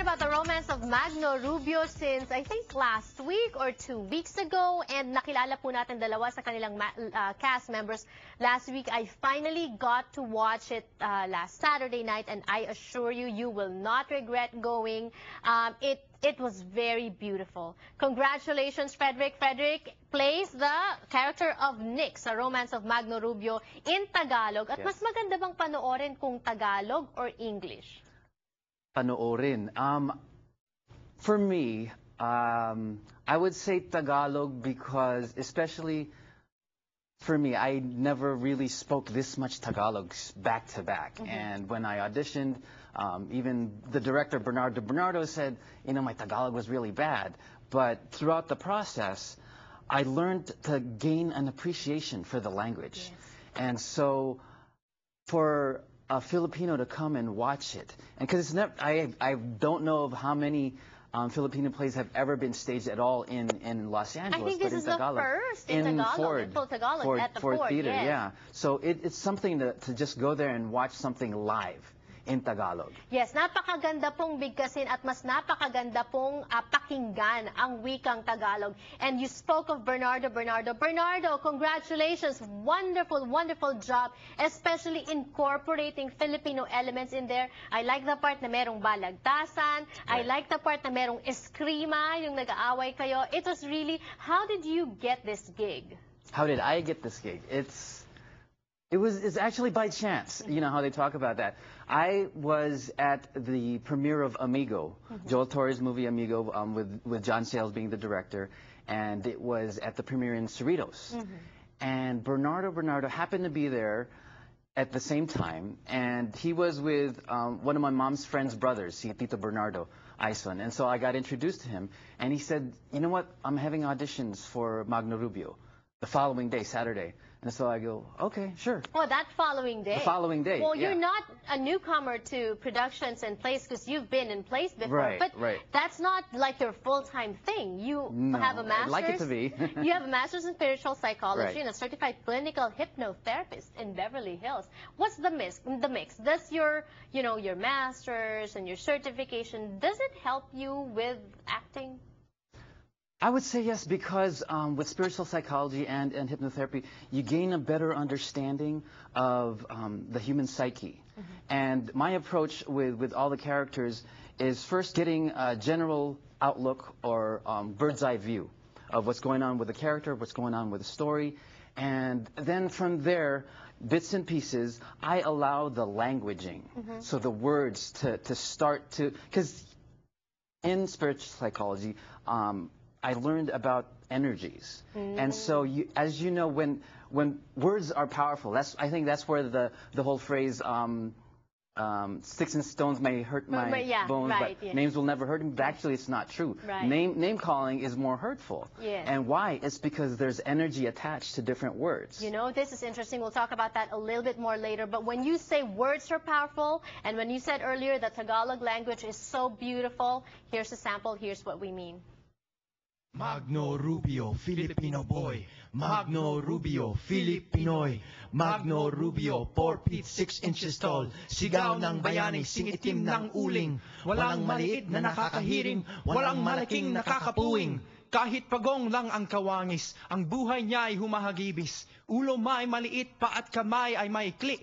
talking about the romance of Magno Rubio since I think last week or 2 weeks ago, and nakilala po natin dalawa sa kanilang cast members last week. I finally got to watch it last Saturday night, and I assure you, you will not regret going. It was very beautiful. Congratulations, Frederick. Frederick plays the character of Nick sa Romance of Magno Rubio in Tagalog. At mas maganda bang panoorin kung Tagalog or English? Panoorin. For me, I would say Tagalog because, especially for me, I never really spoke this much Tagalog back to back. And when I auditioned, even the director, Bernardo, said, you know, my Tagalog was really bad. But throughout the process, I learned to gain an appreciation for the language. Yes. And so for a Filipino to come and watch it, and because it's never, I don't know of how many Filipino plays have ever been staged at all in Los Angeles. I think this is the first in Tagalog, at the Ford Theater, yes. Yeah. So it's something to just go there and watch something live in Tagalog. Yes, napakaganda pong bigkasin at mas napakaganda pong pakinggan ang wikang Tagalog. And you spoke of Bernardo. Bernardo, congratulations. Wonderful, wonderful job, especially incorporating Filipino elements in there. I like the part na merong balagtasan. Right. I like the part na merong eskrima, yung nag-aaway kayo. It was really, how did you get this gig? How did I get this gig? It's actually by chance. You know how they talk about that. I was at the premiere of Amigo, Joel Torre's movie Amigo, with John Sayles being the director, and it was at the premiere in Cerritos. And Bernardo happened to be there at the same time, and he was with one of my mom's friend's brothers, Tito Bernardo Ison, and so I got introduced to him, and he said, you know what, I'm having auditions for Magno Rubio the following day, Saturday. And so I go, okay, sure. Oh, that following day? The following day, well, yeah. You're not a newcomer to productions and plays because you've been in plays before. Right, but right. That's not like your full-time thing. You have a master's. I'd like it to be. You have a master's in spiritual psychology right. and a certified clinical hypnotherapist in Beverly Hills. What's the mix? Does your master's and your certification, does it help you with acting? I would say yes, because with spiritual psychology and hypnotherapy, you gain a better understanding of the human psyche. And my approach with all the characters is first getting a general outlook or bird's eye view of what's going on with the character, what's going on with the story. And then from there, bits and pieces, I allow the languaging. So the words to start to, because in spiritual psychology, I learned about energies. And so, as you know, when words are powerful, I think that's where the whole phrase, sticks and stones may hurt my bones, right, but names will never hurt me. But actually, it's not true. Right. Name calling is more hurtful. Yes. And why? It's because there's energy attached to different words. You know, this is interesting. We'll talk about that a little bit more later. But when you say words are powerful, and when you said earlier that Tagalog language is so beautiful, here's a sample. Here's what we mean. Magno Rubio, Filipino boy. Magno Rubio, Filipinoy. Magno Rubio, 4 feet 6 inches tall. Sigaw ng bayani, singitim ng uling. Walang maliit na nakakahiring, walang malaking nakakapuwing. Kahit pagong lang ang kawangis, ang buhay niya ay humahagibis. Ulo may maliit pa at kamay ay maikli.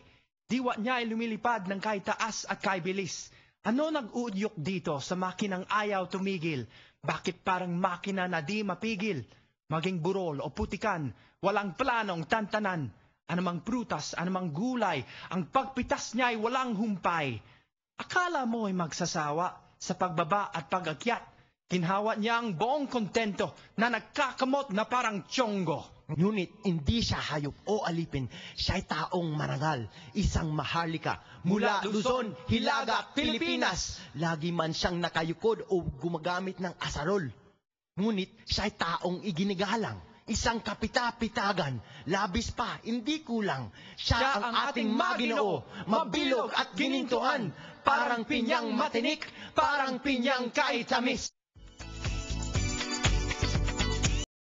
Diwa niya ay lumilipad ng kahit taas at kahit bilis. Ano nag-uudyok dito sa makinang ayaw tumigil? Bakit parang makina na di mapigil? Maging burol o putikan, walang planong tantanan. Anumang prutas, anumang gulay, ang pagpitas niya ay walang humpay. Akala mo ay magsasawa sa pagbaba at pag-akyat. Kinhawa niya ang buong kontento na nagkakamot na parang tiyonggo. Ngunit hindi siya hayop o alipin, siya'y taong marangal, isang maharlika. Mula Luzon, Hilaga, Pilipinas, lagi man siyang nakayukod o gumagamit ng asarol. Ngunit siya'y taong iginigalang, isang kapita-pitagan, labis pa, hindi kulang. Siya ang ating Maginoo, mabilog at ginintuan, parang pinyang matinik, parang pinyang kaitamis.